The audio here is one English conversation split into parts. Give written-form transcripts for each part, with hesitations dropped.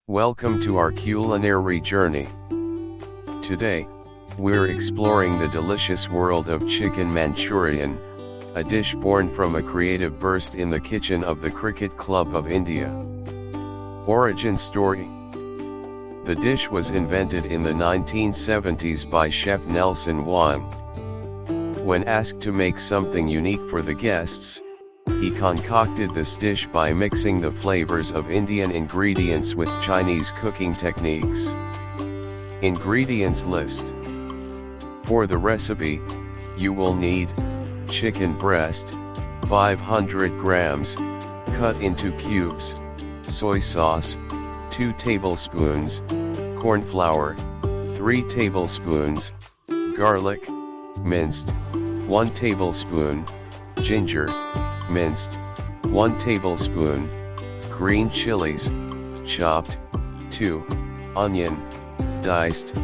Welcome to our culinary journey. Today, we're exploring the delicious world of Chicken Manchurian, a dish born from a creative burst in the kitchen of the Cricket Club of India. Origin story. The dish was invented in the 1970s by Chef Nelson Wang. When asked to make something unique for the guests, he concocted this dish by mixing the flavors of Indian ingredients with Chinese cooking techniques. Ingredients list. For the recipe, you will need chicken breast, 500 grams, cut into cubes, soy sauce, 2 tablespoons, corn flour, 3 tablespoons, garlic, minced, 1 tablespoon, ginger, minced, 1 tablespoon, green chilies, chopped, 2, onion, diced,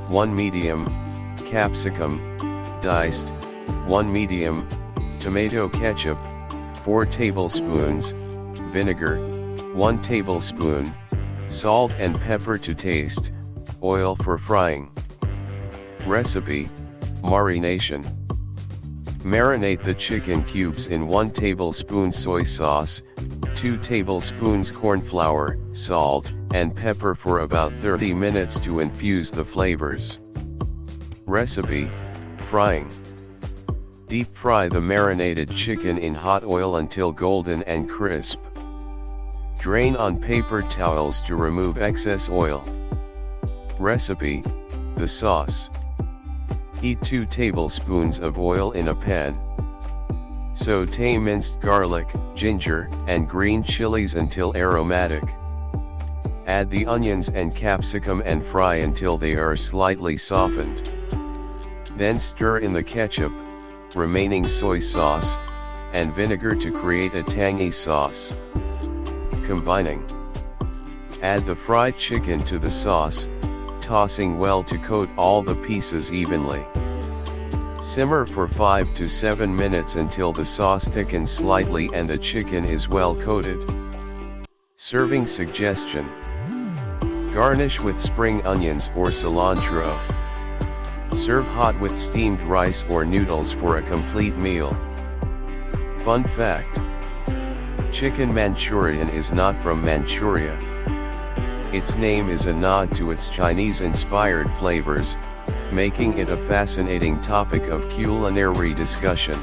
1 medium, capsicum, diced, 1 medium, tomato ketchup, 4 tablespoons, vinegar, 1 tablespoon, salt and pepper to taste, oil for frying. Recipe, marination. Marinate the chicken cubes in 1 tablespoon soy sauce, 2 tablespoons corn flour, salt, and pepper for about 30 minutes to infuse the flavors. Recipe, frying. Deep fry the marinated chicken in hot oil until golden and crisp. Drain on paper towels to remove excess oil. Recipe, the sauce. Heat 2 tablespoons of oil in a pan. Sauté minced garlic, ginger, and green chilies until aromatic. Add the onions and capsicum and fry until they are slightly softened. Then stir in the ketchup, remaining soy sauce, and vinegar to create a tangy sauce. Combining. Add the fried chicken to the sauce, tossing well to coat all the pieces evenly. Simmer for 5 to 7 minutes until the sauce thickens slightly and the chicken is well coated. Serving suggestion. Garnish with spring onions or cilantro. Serve hot with steamed rice or noodles for a complete meal. Fun fact. Chicken Manchurian is not from Manchuria. Its name is a nod to its Chinese-inspired flavors, making it a fascinating topic of culinary discussion.